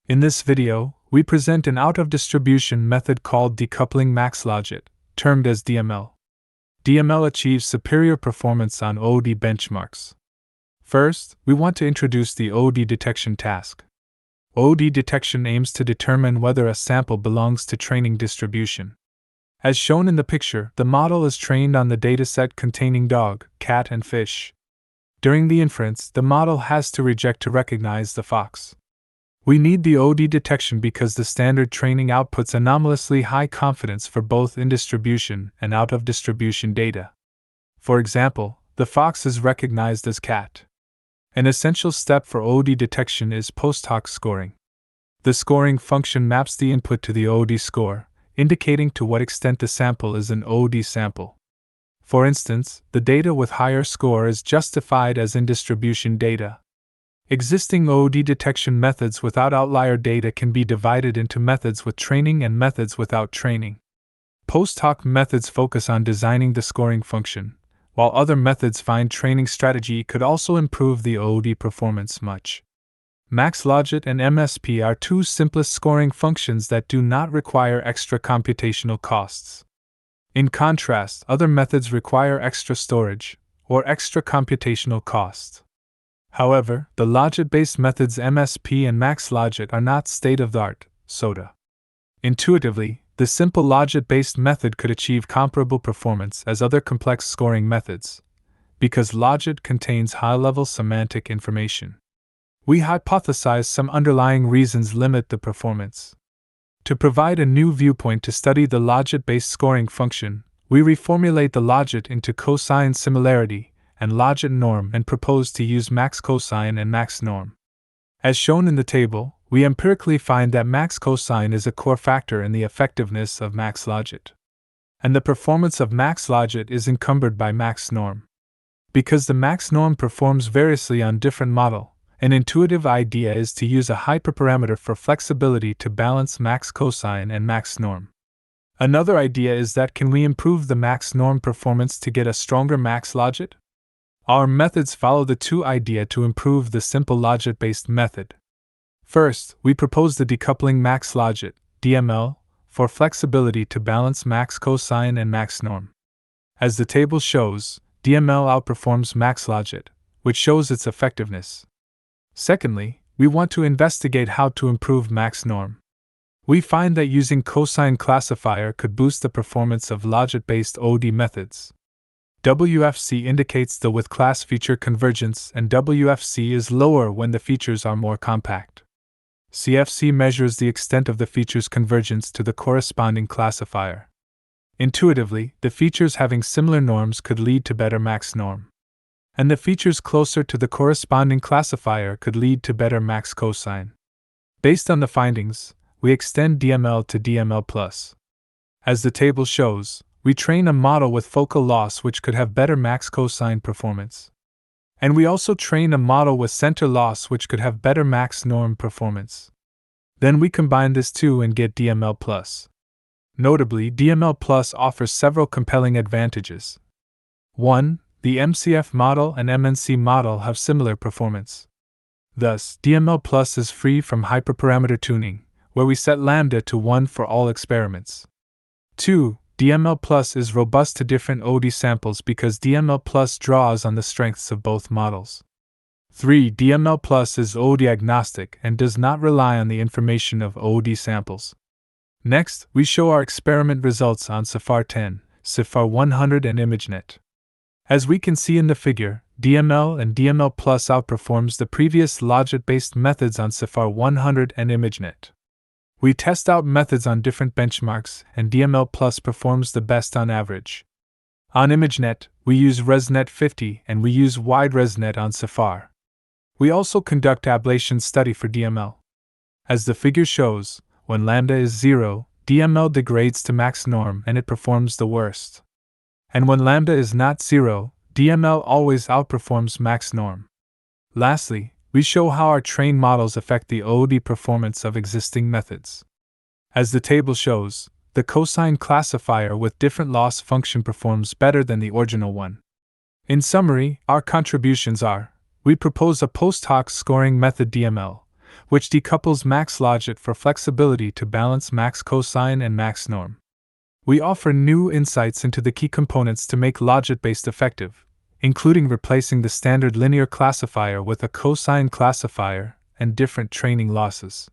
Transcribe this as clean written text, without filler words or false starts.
In this video, we present an out-of-distribution method called Decoupling MaxLogit, termed as DML. DML achieves superior performance on OD benchmarks. First, we want to introduce the OD detection task. OD detection aims to determine whether a sample belongs to training distribution. As shown in the picture, the model is trained on the dataset containing dog, cat, and fish. During the inference, the model has to reject to recognize the fox. We need the OD detection because the standard training outputs anomalously high confidence for both in-distribution and out-of-distribution data. For example, the fox is recognized as cat. An essential step for OD detection is post-hoc scoring. The scoring function maps the input to the OD score, indicating to what extent the sample is an OD sample. For instance, the data with higher score is justified as in-distribution data. Existing OD detection methods without outlier data can be divided into methods with training and methods without training. Post-hoc methods focus on designing the scoring function, while other methods find training strategy could also improve the OD performance much. MaxLogit and MSP are two simplest scoring functions that do not require extra computational costs. In contrast, other methods require extra storage, or extra computational costs. However, the logit-based methods MSP and MaxLogit are not state-of-the-art, SOTA. Intuitively, the simple logit-based method could achieve comparable performance as other complex scoring methods, because logit contains high-level semantic information. We hypothesize some underlying reasons limit the performance. To provide a new viewpoint to study the logit-based scoring function, we reformulate the logit into cosine similarity and logit-norm and propose to use MaxCosine and MaxNorm. As shown in the table, we empirically find that MaxCosine is a core factor in the effectiveness of MaxLogit. And the performance of MaxLogit is encumbered by MaxNorm. Because the MaxNorm performs variously on different model, an intuitive idea is to use a hyperparameter for flexibility to balance MaxCosine and MaxNorm. Another idea is that can we improve the MaxNorm performance to get a stronger MaxLogit? Our methods follow the two idea to improve the simple logit-based method. First, we propose the Decoupling MaxLogit, DML, for flexibility to balance MaxCosine and MaxNorm. As the table shows, DML outperforms MaxLogit, which shows its effectiveness. Secondly, we want to investigate how to improve MaxNorm. We find that using cosine classifier could boost the performance of logit-based OD methods. WFC indicates the with-class feature convergence, and WFC is lower when the features are more compact. CFC measures the extent of the feature's convergence to the corresponding classifier. Intuitively, the features having similar norms could lead to better MaxNorm. And the features closer to the corresponding classifier could lead to better MaxCosine. Based on the findings, we extend DML to DML+. As the table shows, we train a model with focal loss which could have better MaxCosine performance. And we also train a model with center loss which could have better MaxNorm performance. Then we combine this two and get DML+. Notably, DML+ offers several compelling advantages. 1. The MCF model and MNC model have similar performance. Thus, DML+ is free from hyperparameter tuning, where we set lambda to 1 for all experiments. 2. DML+ is robust to different OD samples because DML+ draws on the strengths of both models. 3. DML+ is OD agnostic and does not rely on the information of OD samples. Next, we show our experiment results on CIFAR-10, CIFAR-100 and ImageNet. As we can see in the figure, DML and DML+ outperforms the previous logit-based methods on CIFAR-100 and ImageNet. We test out methods on different benchmarks, and DML+ performs the best on average. On ImageNet, we use ResNet 50 and we use wide ResNet on CIFAR. We also conduct ablation study for DML. As the figure shows, when lambda is 0, DML degrades to MaxNorm and it performs the worst. And when lambda is not 0, DML always outperforms MaxNorm. Lastly, we show how our trained models affect the OD performance of existing methods. As the table shows, the cosine classifier with different loss function performs better than the original one. In summary, our contributions are: we propose a post-hoc scoring method DML, which decouples MaxLogit for flexibility to balance MaxCosine and MaxNorm. We offer new insights into the key components to make logit-based effective, including replacing the standard linear classifier with a cosine classifier and different training losses.